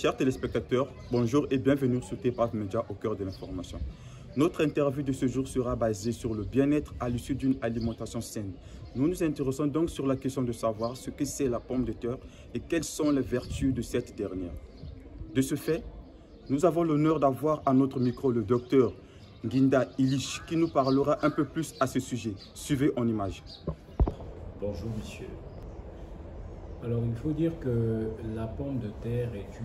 Chers téléspectateurs, bonjour et bienvenue sur TPAV Média au cœur de l'information. Notre interview de ce jour sera basée sur le bien-être à l'issue d'une alimentation saine. Nous nous intéressons donc sur la question de savoir ce que c'est la pomme de terre et quelles sont les vertus de cette dernière. De ce fait, nous avons l'honneur d'avoir à notre micro le docteur Nginda Ilish qui nous parlera un peu plus à ce sujet. Suivez en image. Bonjour monsieur. Alors il faut dire que la pomme de terre est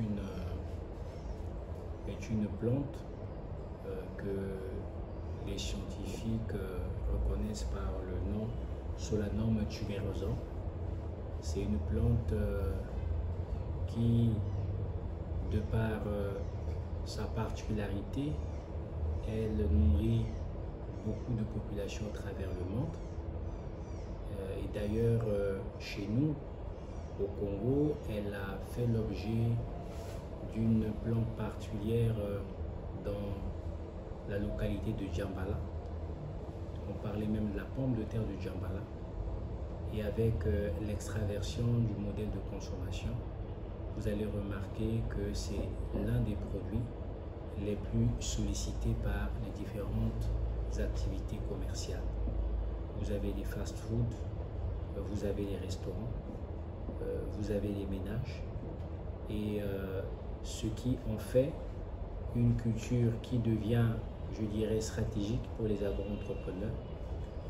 une plante que les scientifiques reconnaissent par le nom Solanum tuberosum. C'est une plante qui, de par sa particularité, elle nourrit beaucoup de populations à travers le monde. Et d'ailleurs, chez nous, au Congo, elle a fait l'objet d'une plante particulière dans la localité de Djambala. On parlait même de la pomme de terre de Djambala. Et avec l'extraversion du modèle de consommation, vous allez remarquer que c'est l'un des produits les plus sollicités par les différentes activités commerciales. Vous avez les fast-food, vous avez les restaurants, vous avez les ménages, et ce qui en fait une culture qui devient, je dirais, stratégique pour les agro-entrepreneurs,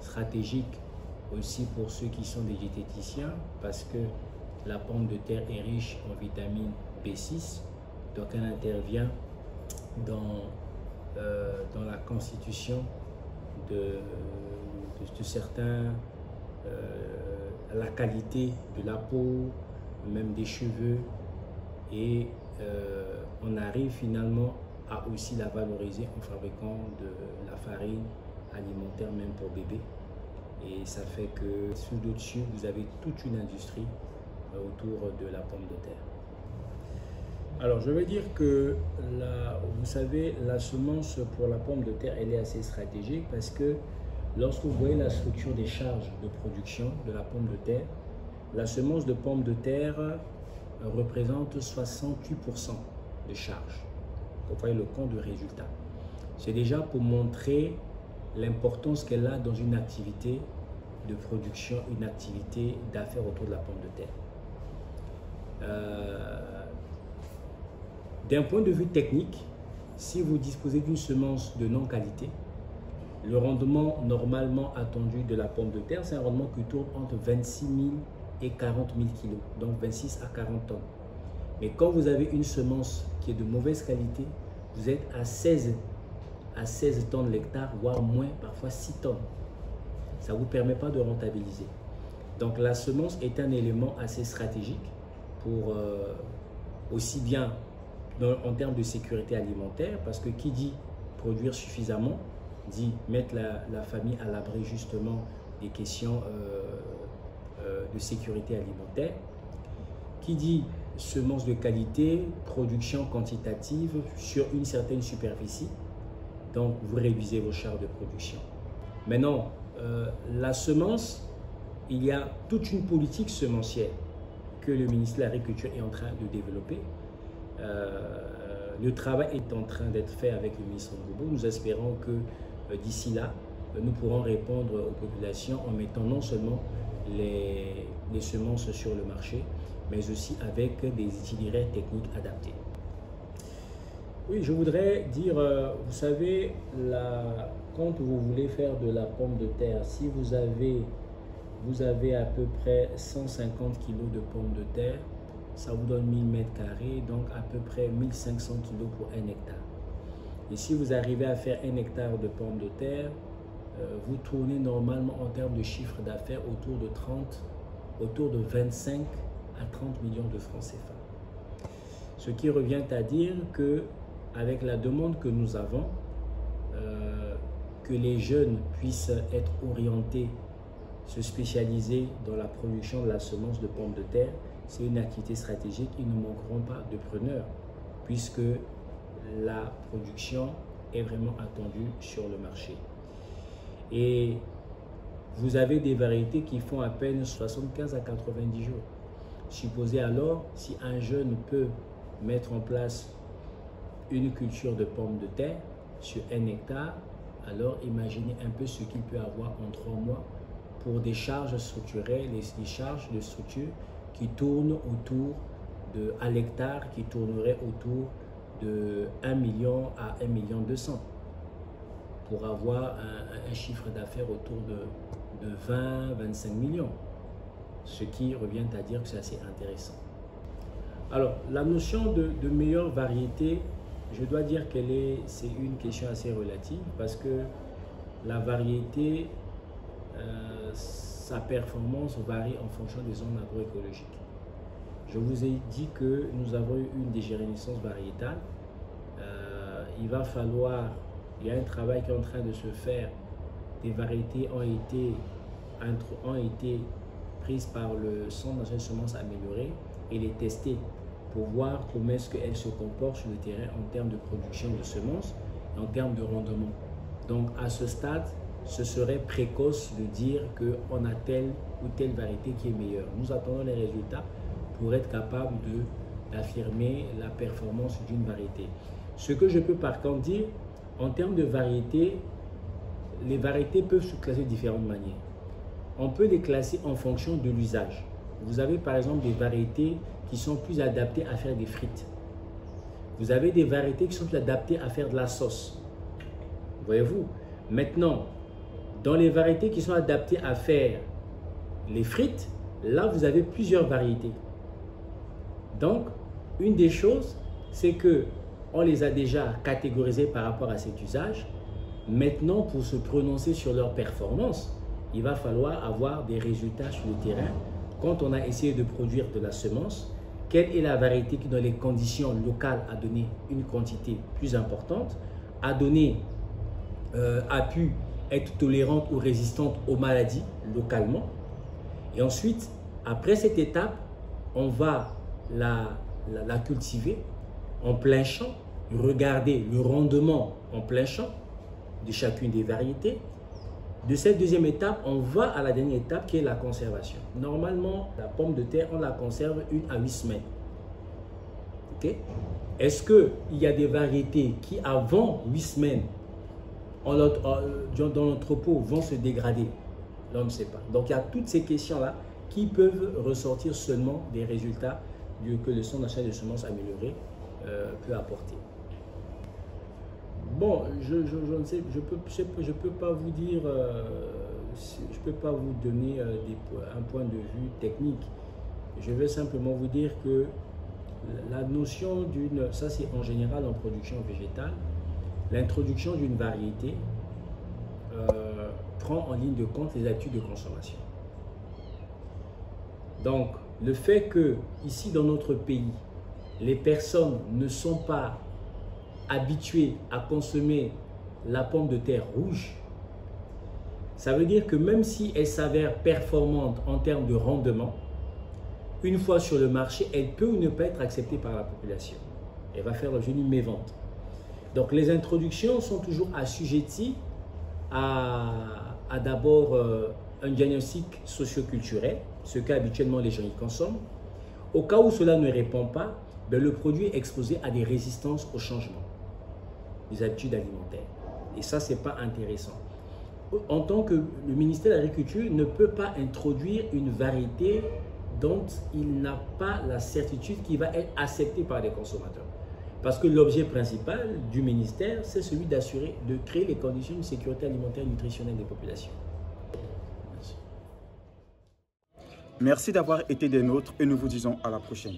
stratégique aussi pour ceux qui sont des diététiciens, parce que la pomme de terre est riche en vitamine B6, donc elle intervient dans la constitution de certains, la qualité de la peau, même des cheveux, et on arrive finalement à aussi la valoriser en fabriquant de la farine alimentaire même pour bébé. Et ça fait que sous dessus vous avez toute une industrie autour de la pomme de terre. Alors je veux dire que vous savez, la semence pour la pomme de terre, elle est assez stratégique parce que lorsque vous voyez la structure des charges de production de la pomme de terre, la semence de pomme de terre représente 68% de charge. Vous voyez le compte de résultat. C'est déjà pour montrer l'importance qu'elle a dans une activité de production, une activité d'affaires autour de la pomme de terre. D'un point de vue technique, si vous disposez d'une semence de non-qualité, le rendement normalement attendu de la pomme de terre, c'est un rendement qui tourne entre 26 000 et 40 000 kg, donc 26 à 40 tonnes. Mais quand vous avez une semence qui est de mauvaise qualité, vous êtes à 16 tonnes l'hectare, voire moins, parfois 6 tonnes. Ça ne vous permet pas de rentabiliser. Donc la semence est un élément assez stratégique pour aussi bien en termes de sécurité alimentaire, parce que qui dit produire suffisamment, dit mettre la famille à l'abri justement des questions de sécurité alimentaire. Qui dit semences de qualité, production quantitative sur une certaine superficie, donc vous réduisez vos charges de production. Maintenant, la semence, il y a toute une politique semencière que le ministère de l'Agriculture est en train de développer. Le travail est en train d'être fait avec le ministre Ngobo. Nous espérons que d'ici là, nous pourrons répondre aux populations en mettant non seulement les semences sur le marché, mais aussi avec des itinéraires techniques adaptés. Oui, je voudrais dire, vous savez, quand vous voulez faire de la pomme de terre, si vous avez à peu près 150 kg de pommes de terre, ça vous donne 1000 mètres carrés, donc à peu près 1500 kg pour 1 hectare. Et si vous arrivez à faire 1 hectare de pommes de terre, vous tournez normalement en termes de chiffre d'affaires autour de 25 à 30 millions de francs CFA. Ce qui revient à dire que avec la demande que nous avons, que les jeunes puissent être orientés, se spécialiser dans la production de la semence de pommes de terre, c'est une activité stratégique. Ils ne manqueront pas de preneurs puisque la production est vraiment attendue sur le marché. Et vous avez des variétés qui font à peine 75 à 90 jours. Supposez alors si un jeune peut mettre en place une culture de pommes de terre sur 1 hectare, alors imaginez un peu ce qu'il peut avoir en 3 mois pour des charges structurelles, les charges de structure qui tournent autour de, à l'hectare, qui tourneraient autour de 1 million à 1,2 million pour avoir un chiffre d'affaires autour de 20-25 millions, ce qui revient à dire que c'est assez intéressant. Alors, la notion de meilleure variété, je dois dire c'est une question assez relative parce que la variété, sa performance varie en fonction des zones agroécologiques. Je vous ai dit que nous avons eu une dégénérescence variétale. Il va falloir, il y a un travail qui est en train de se faire. Des variétés ont été prises par le Centre national de semences améliorées et les tester pour voir comment est-ce qu'elles se comportent sur le terrain en termes de production de semences et en termes de rendement. Donc à ce stade, ce serait précoce de dire qu'on a telle ou telle variété qui est meilleure. Nous attendons les résultats pour être capable d'affirmer la performance d'une variété. Ce que je peux par contre dire, en termes de variété, les variétés peuvent se classer de différentes manières. On peut les classer en fonction de l'usage. Vous avez par exemple des variétés qui sont plus adaptées à faire des frites. Vous avez des variétés qui sont plus adaptées à faire de la sauce. Voyez-vous? Maintenant, dans les variétés qui sont adaptées à faire les frites, là vous avez plusieurs variétés. Donc, une des choses, c'est que on les a déjà catégorisées par rapport à cet usage. Maintenant, pour se prononcer sur leur performance, il va falloir avoir des résultats sur le terrain. Quand on a essayé de produire de la semence, quelle est la variété qui, dans les conditions locales, a donné une quantité plus importante, a pu être tolérante ou résistante aux maladies localement. Et ensuite, après cette étape, on va la cultiver en plein champ, regarder le rendement en plein champ de chacune des variétés. De cette deuxième étape, on va à la dernière étape qui est la conservation. Normalement, la pomme de terre, on la conserve 1 à 8 semaines. Okay? Est-ce qu'il y a des variétés qui, avant 8 semaines, dans l'entrepôt, vont se dégrader? Là, on ne sait pas. Donc, il y a toutes ces questions-là qui peuvent ressortir seulement des résultats que le Centre national de semences améliorées peut apporter. Bon, je ne sais, je peux pas vous dire, je peux pas vous donner un point de vue technique. Je vais simplement vous dire que la notion d'une, ça c'est en général en production végétale, l'introduction d'une variété prend en ligne de compte les habitudes de consommation. Donc, le fait que ici dans notre pays, les personnes ne sont pas habituées à consommer la pomme de terre rouge, ça veut dire que même si elle s'avère performante en termes de rendement, une fois sur le marché, elle peut ou ne pas être acceptée par la population. Elle va faire l'objet d'une mévente. Donc les introductions sont toujours assujetties à d'abord un diagnostic socio-culturel, ce qu'habituellement les gens y consomment. Au cas où cela ne répond pas, ben, le produit est exposé à des résistances au changement des habitudes alimentaires. Et ça, ce n'est pas intéressant. En tant que le ministère de l'Agriculture ne peut pas introduire une variété dont il n'a pas la certitude qu'il va être accepté par les consommateurs. Parce que l'objet principal du ministère, c'est celui d'assurer, de créer les conditions de sécurité alimentaire et nutritionnelle des populations. Merci. Merci d'avoir été des nôtres et nous vous disons à la prochaine.